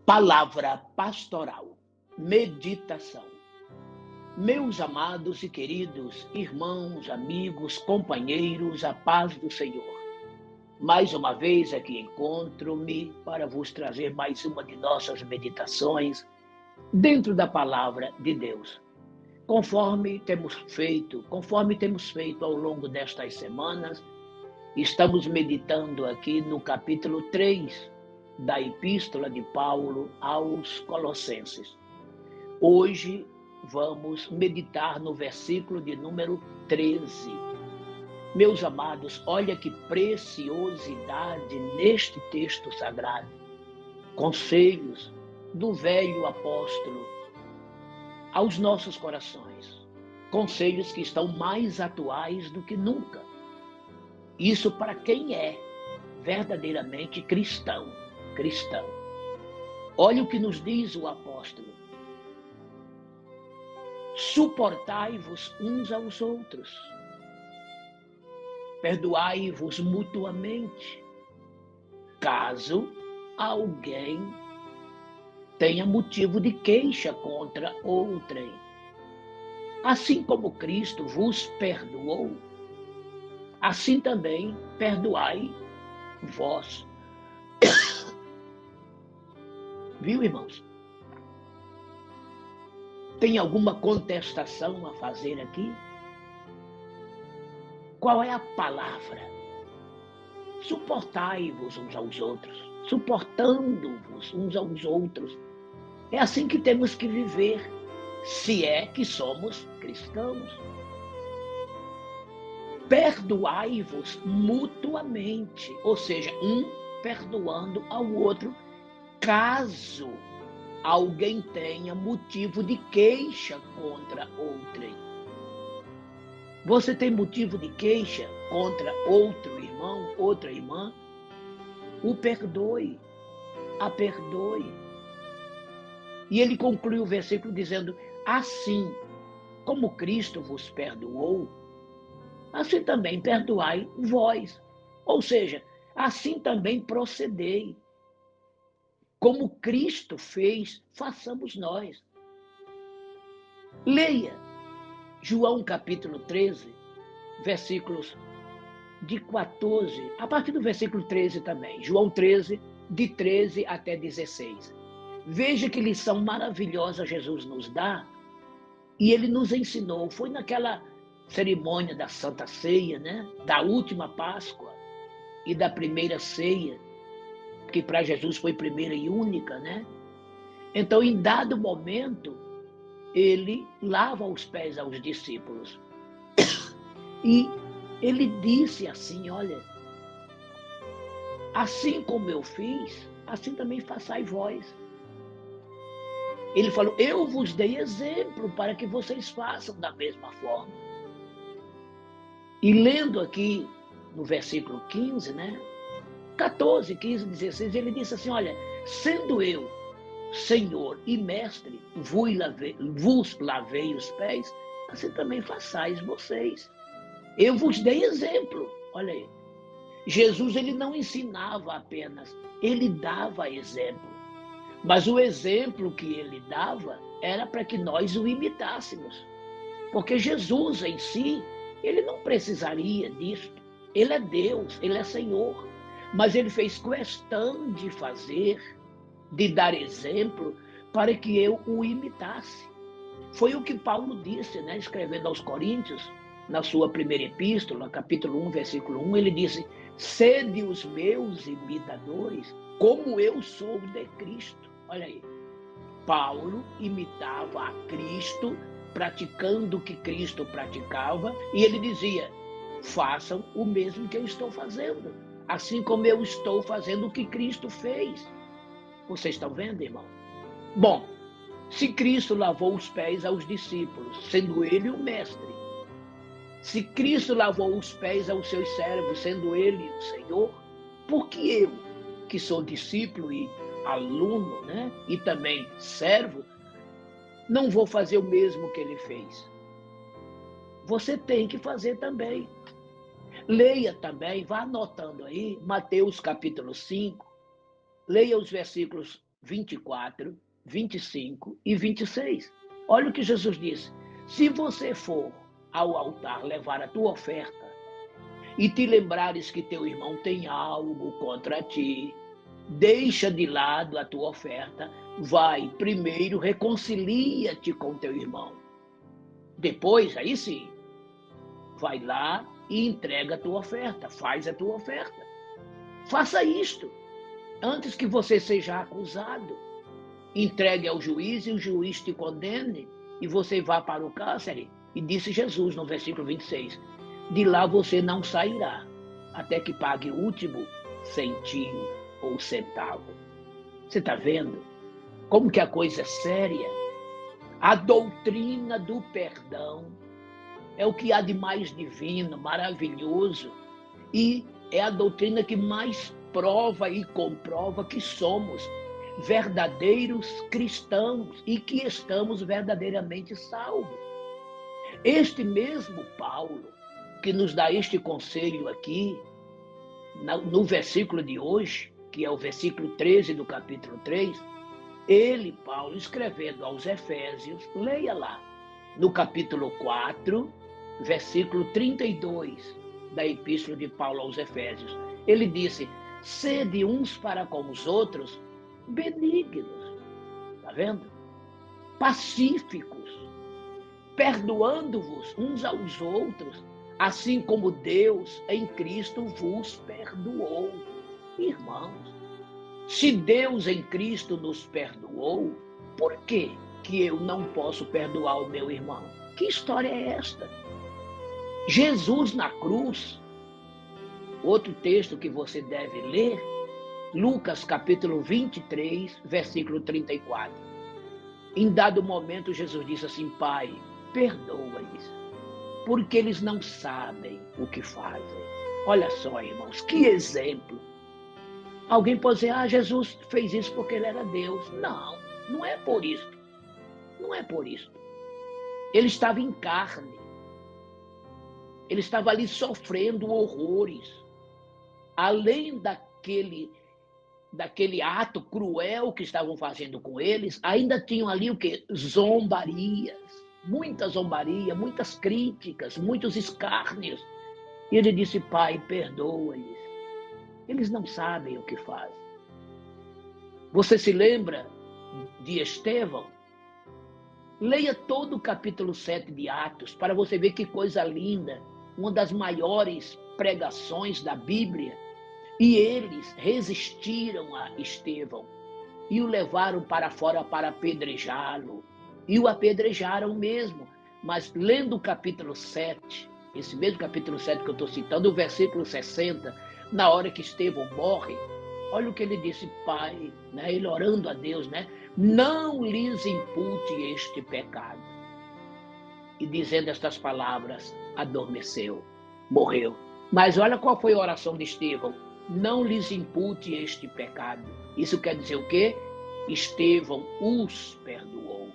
Palavra pastoral, meditação. Meus amados e queridos irmãos, amigos, companheiros, a paz do Senhor. Mais uma vez aqui encontro-me para vos trazer mais uma de nossas meditações dentro da palavra de Deus. Conforme temos feito ao longo destas semanas, estamos meditando aqui no capítulo 3 da Epístola de Paulo aos Colossenses. Hoje vamos meditar no versículo de número 13. Meus amados, olha que preciosidade neste texto sagrado. Conselhos do velho apóstolo aos nossos corações. Conselhos que estão mais atuais do que nunca. Isso para quem é verdadeiramente cristão. Olha o que nos diz o apóstolo. Suportai-vos uns aos outros. Perdoai-vos mutuamente, caso alguém tenha motivo de queixa contra outrem. Assim como Cristo vos perdoou, assim também perdoai vós. Viu, irmãos? Tem alguma contestação a fazer aqui? Qual é a palavra? Suportai-vos uns aos outros, suportando-vos uns aos outros. É assim que temos que viver, se é que somos cristãos. Perdoai-vos mutuamente, ou seja, um perdoando ao outro, caso alguém tenha motivo de queixa contra outrem. Você tem motivo de queixa contra outro irmão, outra irmã? O perdoe, a perdoe. E ele conclui o versículo dizendo: assim como Cristo vos perdoou, assim também perdoai vós. Ou seja, assim também procedei. Como Cristo fez, façamos nós. Leia João capítulo 13, versículos de 14, a partir do versículo 13 também. João 13, de 13 até 16. Veja que lição maravilhosa Jesus nos dá. E ele nos ensinou, foi naquela cerimônia da Santa Ceia, né? Da última Páscoa e da primeira ceia, que para Jesus foi primeira e única, né? Então, em dado momento, ele lava os pés aos discípulos. E ele disse assim, olha, assim como eu fiz, assim também façai vós. Ele falou, eu vos dei exemplo para que vocês façam da mesma forma. E lendo aqui no versículo 15, né? 14, 15, 16, ele disse assim, olha, sendo eu Senhor e Mestre, vos lavei os pés, assim também façais vocês. Eu vos dei exemplo, olha aí. Jesus, ele não ensinava apenas, ele dava exemplo. Mas o exemplo que ele dava era para que nós o imitássemos. Porque Jesus em si, ele não precisaria disso. Ele é Deus, ele é Senhor. Mas ele fez questão de fazer, de dar exemplo, para que eu o imitasse. Foi o que Paulo disse, né, escrevendo aos Coríntios, na sua primeira epístola, capítulo 1, versículo 1, ele disse, sede os meus imitadores, como eu sou de Cristo. Olha aí, Paulo imitava a Cristo, praticando o que Cristo praticava, e ele dizia, façam o mesmo que eu estou fazendo, assim como eu estou fazendo o que Cristo fez. Vocês estão vendo, irmão? Bom, se Cristo lavou os pés aos discípulos, sendo ele o mestre, se Cristo lavou os pés aos seus servos, sendo ele o Senhor, por que eu, que sou discípulo e aluno, né, e também servo, não vou fazer o mesmo que ele fez? Você tem que fazer também. Leia também, vá anotando aí, Mateus capítulo 5, leia os versículos 24, 25 e 26. Olha o que Jesus disse. Se você for ao altar levar a tua oferta e te lembrares que teu irmão tem algo contra ti, deixa de lado a tua oferta, vai primeiro reconcilia-te com teu irmão. Depois, aí sim, vai lá e entrega a tua oferta, faz a tua oferta. Faça isto antes que você seja acusado. Entregue ao juiz e o juiz te condene e você vá para o cárcere. E disse Jesus no versículo 26, de lá você não sairá até que pague o último centinho ou centavo. Você está vendo como que a coisa é séria? A doutrina do perdão é o que há de mais divino, maravilhoso, e é a doutrina que mais prova e comprova que somos verdadeiros cristãos e que estamos verdadeiramente salvos. Este mesmo Paulo, que nos dá este conselho aqui, no versículo de hoje, que é o versículo 13 do capítulo 3, ele, Paulo, escrevendo aos Efésios, leia lá, no capítulo 4, versículo 32 da Epístola de Paulo aos Efésios. Ele disse, sede uns para com os outros benignos, tá vendo? Pacíficos, perdoando-vos uns aos outros, assim como Deus em Cristo vos perdoou. Irmãos, se Deus em Cristo nos perdoou, por que eu não posso perdoar o meu irmão? Que história é esta? Jesus na cruz, outro texto que você deve ler, Lucas capítulo 23, versículo 34. Em dado momento, Jesus disse assim, Pai, perdoa-lhes, porque eles não sabem o que fazem. Olha só, irmãos, que exemplo. Alguém pode dizer, Jesus fez isso porque ele era Deus. Não, não é por isso. Não é por isso. Ele estava em carne. Ele estava ali sofrendo horrores. Além daquele ato cruel que estavam fazendo com eles, ainda tinham ali o quê? Zombarias. Muita zombaria, muitas críticas, muitos escárnios. E ele disse, Pai, perdoa-lhes. Eles não sabem o que fazem. Você se lembra de Estevão? Leia todo o capítulo 7 de Atos para você ver que coisa linda. Uma das maiores pregações da Bíblia. E eles resistiram a Estevão e o levaram para fora para apedrejá-lo. E o apedrejaram mesmo. Mas lendo o capítulo 7, esse mesmo capítulo 7 que eu estou citando, o versículo 60, na hora que Estevão morre, olha o que ele disse, Pai, né? Ele orando a Deus, né? Não lhes impute este pecado. E dizendo estas palavras, adormeceu, morreu. Mas olha qual foi a oração de Estevão. Não lhes impute este pecado. Isso quer dizer o quê? Estevão os perdoou.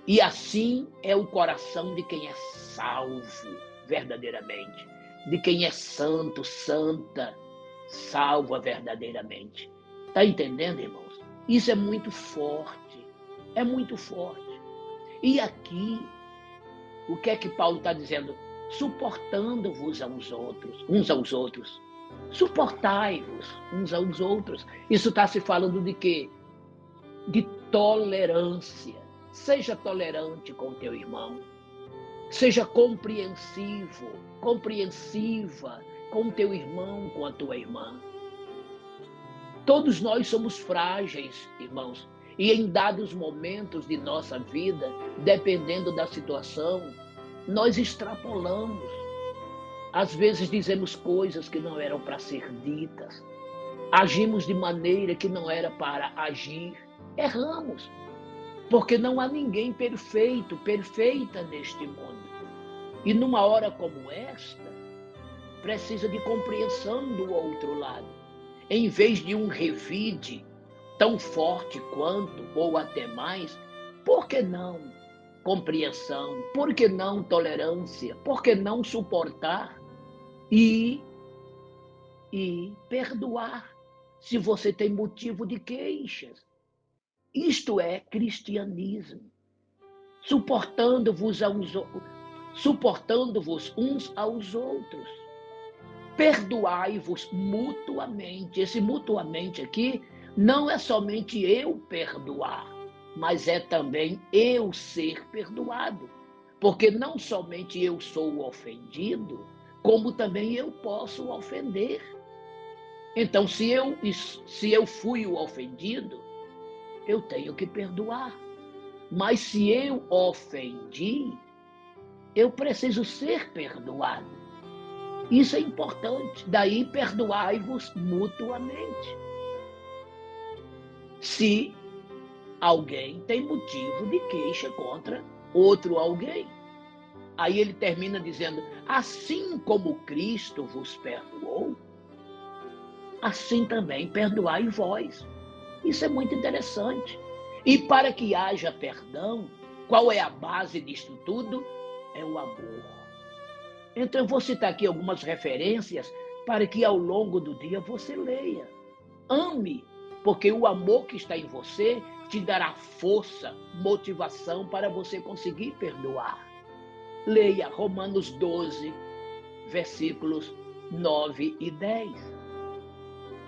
E assim é o coração de quem é salvo verdadeiramente. De quem é santo, santa, salva verdadeiramente. Está entendendo, irmãos? Isso é muito forte. É muito forte. E aqui, o que é que Paulo está dizendo? Suportando-vos uns aos outros. Suportai-vos uns aos outros. Isso está se falando de quê? De tolerância. Seja tolerante com o teu irmão. Seja compreensivo, compreensiva com o teu irmão, com a tua irmã. Todos nós somos frágeis, irmãos. E em dados momentos de nossa vida, dependendo da situação, nós extrapolamos. Às vezes dizemos coisas que não eram para ser ditas. Agimos de maneira que não era para agir. Erramos. Porque não há ninguém perfeito, perfeita neste mundo. E numa hora como esta, precisa de compreensão do outro lado. Em vez de um revide tão forte quanto, ou até mais, por que não compreensão? Por que não tolerância? Por que não suportar e perdoar, se você tem motivo de queixas? Isto é cristianismo. Suportando-vos uns aos outros. Perdoai-vos mutuamente. Esse mutuamente aqui não é somente eu perdoar, mas é também eu ser perdoado. Porque não somente eu sou o ofendido, como também eu posso ofender. Então, se eu fui o ofendido, eu tenho que perdoar. Mas se eu ofendi, eu preciso ser perdoado. Isso é importante. Daí, perdoai-vos mutuamente. Se alguém tem motivo de queixa contra outro alguém. Aí ele termina dizendo, assim como Cristo vos perdoou, assim também perdoai vós. Isso é muito interessante. E para que haja perdão, qual é a base disso tudo? É o amor. Então eu vou citar aqui algumas referências para que ao longo do dia você leia. Ame, porque o amor que está em você te dará força, motivação para você conseguir perdoar. Leia Romanos 12, versículos 9 e 10.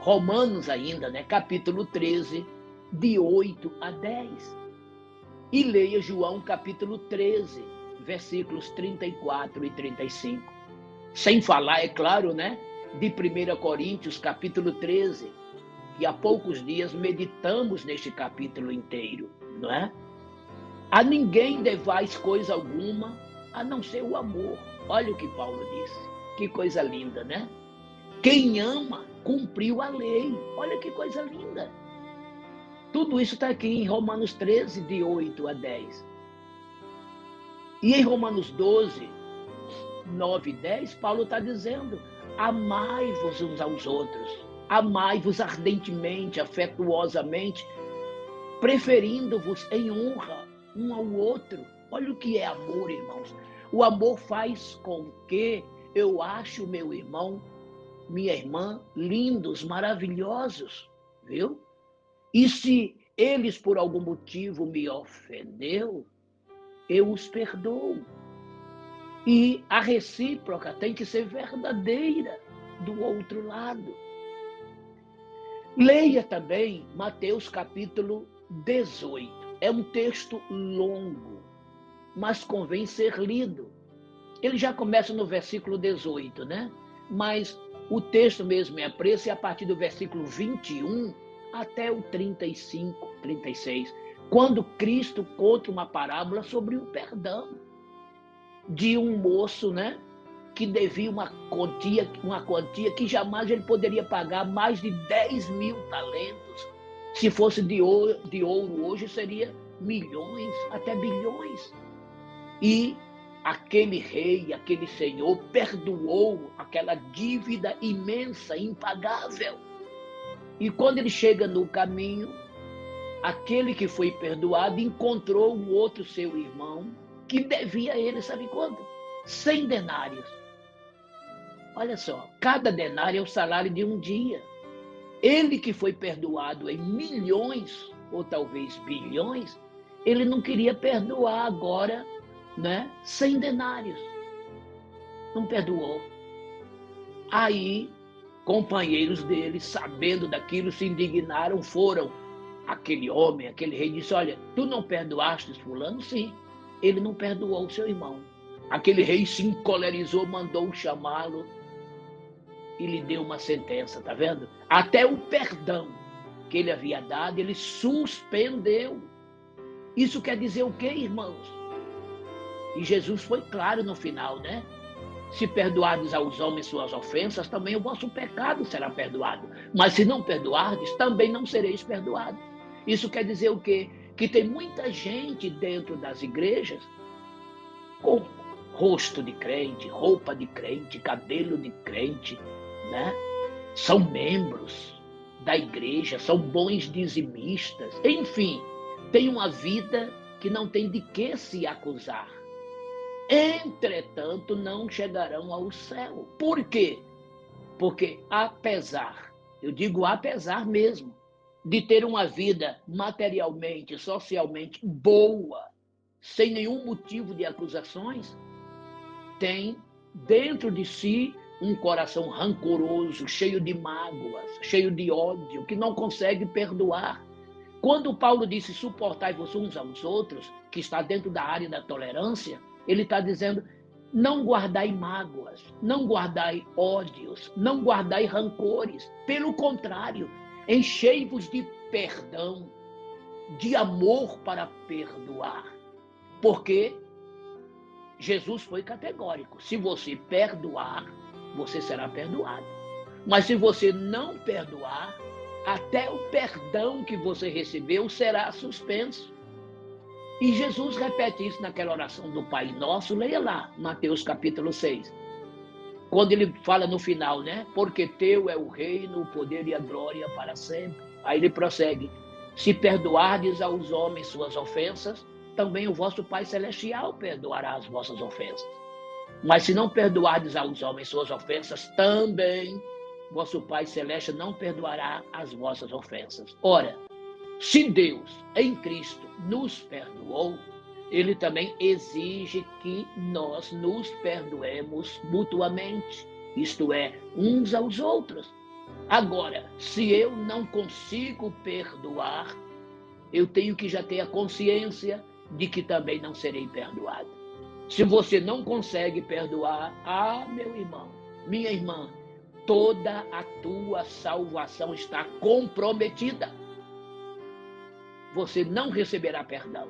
Romanos ainda, capítulo 13, de 8 a 10. E leia João capítulo 13, versículos 34 e 35. Sem falar, é claro, de 1 Coríntios capítulo 13, que há poucos dias meditamos neste capítulo inteiro, não é? A ninguém devais coisa alguma, a não ser o amor. Olha o que Paulo disse. Que coisa linda, né? Quem ama, cumpriu a lei. Olha que coisa linda. Tudo isso está aqui em Romanos 13, de 8 a 10. E em Romanos 12, 9 e 10, Paulo está dizendo, amai-vos uns aos outros. Amai-vos ardentemente, afetuosamente, preferindo-vos em honra um ao outro. Olha o que é amor, irmãos. O amor faz com que eu ache o meu irmão, minha irmã, lindos, maravilhosos, viu? E se eles, por algum motivo, me ofendeu, eu os perdoo. E a recíproca tem que ser verdadeira do outro lado. Leia também Mateus capítulo 18. É um texto longo, mas convém ser lido. Ele já começa no versículo 18, Mas o texto mesmo é preço, e a partir do versículo 21 até o 35, 36, quando Cristo conta uma parábola sobre o perdão de um moço, que devia uma quantia que jamais ele poderia pagar, mais de 10.000 talentos. Se fosse de ouro hoje, seria milhões, até bilhões. E aquele rei, aquele senhor, perdoou aquela dívida imensa, impagável. E quando ele chega no caminho, aquele que foi perdoado encontrou um outro seu irmão que devia a ele, sabe quanto? 100 denários. Olha só, cada denário é o salário de um dia. Ele que foi perdoado em milhões, ou talvez bilhões, ele não queria perdoar agora, 100 denários. Não perdoou. Aí, companheiros dele, sabendo daquilo, se indignaram, foram. Aquele homem, aquele rei disse, olha, tu não perdoaste fulano? Sim, ele não perdoou o seu irmão. Aquele rei se encolerizou, mandou chamá-lo e lhe deu uma sentença, tá vendo? Até o perdão que ele havia dado, ele suspendeu. Isso quer dizer o quê, irmãos? E Jesus foi claro no final, Se perdoardes aos homens suas ofensas, também o vosso pecado será perdoado. Mas se não perdoardes, também não sereis perdoados. Isso quer dizer o quê? Que tem muita gente dentro das igrejas com rosto de crente, roupa de crente, cabelo de crente, São membros da igreja, são bons dizimistas, enfim, tem uma vida que não tem de que se acusar. Entretanto, não chegarão ao céu. Por quê? Porque apesar, eu digo apesar mesmo, de ter uma vida materialmente, socialmente boa, sem nenhum motivo de acusações, tem dentro de si um coração rancoroso, cheio de mágoas, cheio de ódio, que não consegue perdoar. Quando Paulo disse suportai-vos uns aos outros, que está dentro da área da tolerância, ele está dizendo, não guardai mágoas, não guardai ódios, não guardai rancores. Pelo contrário, enchei-vos de perdão, de amor para perdoar. Porque Jesus foi categórico. Se você perdoar, você será perdoado. Mas se você não perdoar, até o perdão que você recebeu será suspenso. E Jesus repete isso naquela oração do Pai Nosso. Leia lá, Mateus capítulo 6. Quando ele fala no final, né? Porque teu é o reino, o poder e a glória para sempre. Aí ele prossegue. Se perdoardes aos homens suas ofensas, também o vosso Pai Celestial perdoará as vossas ofensas. Mas se não perdoardes aos homens suas ofensas, também vosso Pai Celeste não perdoará as vossas ofensas. Ora, se Deus, em Cristo, nos perdoou, ele também exige que nós nos perdoemos mutuamente, isto é, uns aos outros. Agora, se eu não consigo perdoar, eu tenho que já ter a consciência de que também não serei perdoado. Se você não consegue perdoar, meu irmão, minha irmã, toda a tua salvação está comprometida. Você não receberá perdão.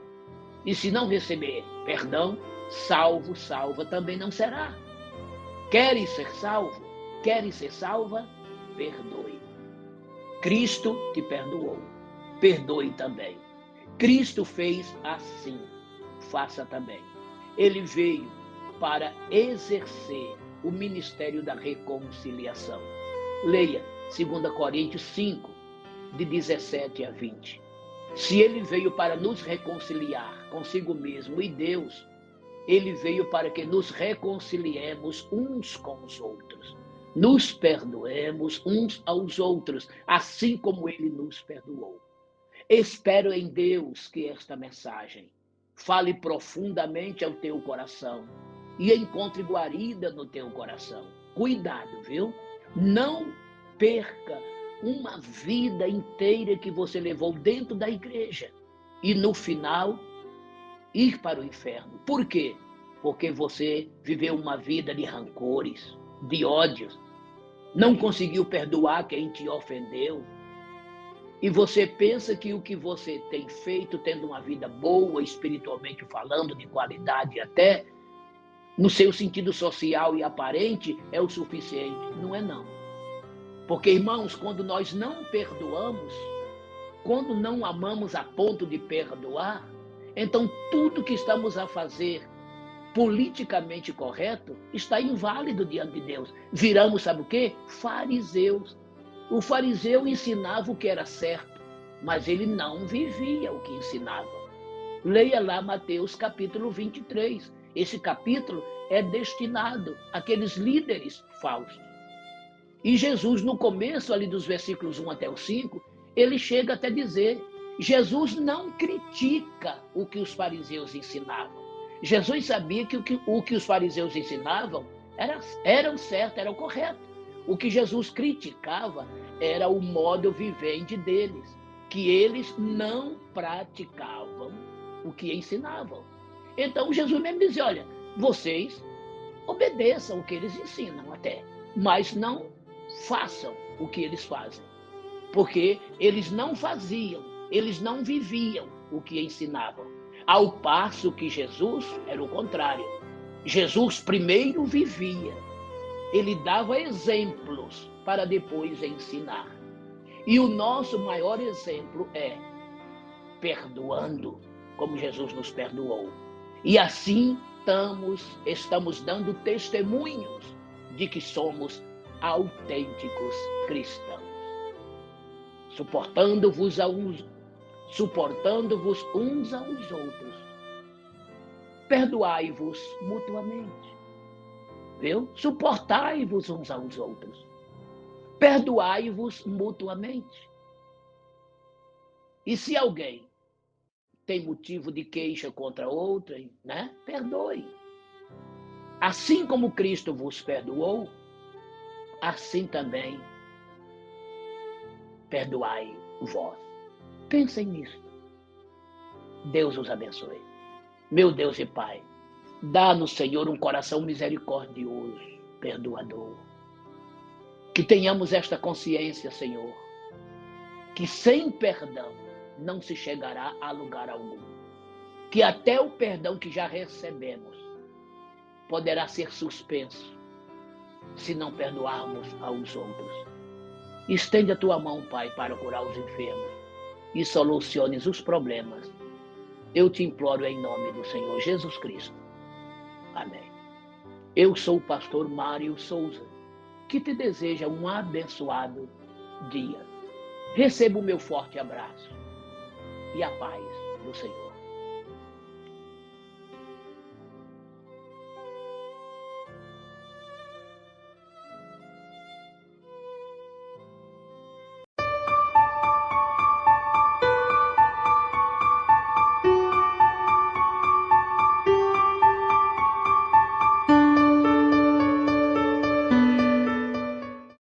E se não receber perdão, salva, também não será. Queres ser salvo? Queres ser salva? Perdoe. Cristo te perdoou. Perdoe também. Cristo fez assim. Faça também. Ele veio para exercer o ministério da reconciliação. Leia 2 Coríntios 5, de 17 a 20. Se ele veio para nos reconciliar consigo mesmo e Deus, ele veio para que nos reconciliemos uns com os outros. Nos perdoemos uns aos outros, assim como ele nos perdoou. Espero em Deus que esta mensagem fale profundamente ao teu coração e encontre guarida no teu coração. Cuidado, viu? Não perca uma vida inteira que você levou dentro da igreja e no final ir para o inferno. Por quê? Porque você viveu uma vida de rancores, de ódios, não conseguiu perdoar quem te ofendeu. E você pensa que o que você tem feito, tendo uma vida boa, espiritualmente falando, de qualidade até, no seu sentido social e aparente, é o suficiente. Não é não. Porque, irmãos, quando nós não perdoamos, quando não amamos a ponto de perdoar, então tudo que estamos a fazer politicamente correto está inválido diante de Deus. Viramos, sabe o quê? Fariseus. O fariseu ensinava o que era certo, mas ele não vivia o que ensinava. Leia lá Mateus capítulo 23. Esse capítulo é destinado àqueles líderes falsos. E Jesus, no começo ali dos versículos 1 até o 5, ele chega até dizer, Jesus não critica o que os fariseus ensinavam. Jesus sabia que o que os fariseus ensinavam era certo, era o correto. O que Jesus criticava era o modo vivente deles, que eles não praticavam o que ensinavam. Então Jesus mesmo dizia, olha, vocês obedeçam o que eles ensinam até, mas não façam o que eles fazem. Porque eles não faziam, eles não viviam o que ensinavam. Ao passo que Jesus era o contrário. Jesus primeiro vivia. Ele dava exemplos para depois ensinar. E o nosso maior exemplo é perdoando, como Jesus nos perdoou. E assim estamos dando testemunhos de que somos autênticos cristãos. Suportando-vos uns aos outros. Perdoai-vos mutuamente. Viu? Suportai-vos uns aos outros. Perdoai-vos mutuamente. E se alguém tem motivo de queixa contra outrem, né? Perdoe. Assim como Cristo vos perdoou, assim também perdoai vós. Pensem nisso. Deus os abençoe. Meu Deus e Pai, dá-nos, Senhor, um coração misericordioso, perdoador. Que tenhamos esta consciência, Senhor, que sem perdão não se chegará a lugar algum. Que até o perdão que já recebemos poderá ser suspenso se não perdoarmos aos outros. Estende a tua mão, Pai, para curar os enfermos e soluciones os problemas. Eu te imploro em nome do Senhor Jesus Cristo. Amém. Eu sou o pastor Mário Souza, que te deseja um abençoado dia. Receba o meu forte abraço e a paz do Senhor.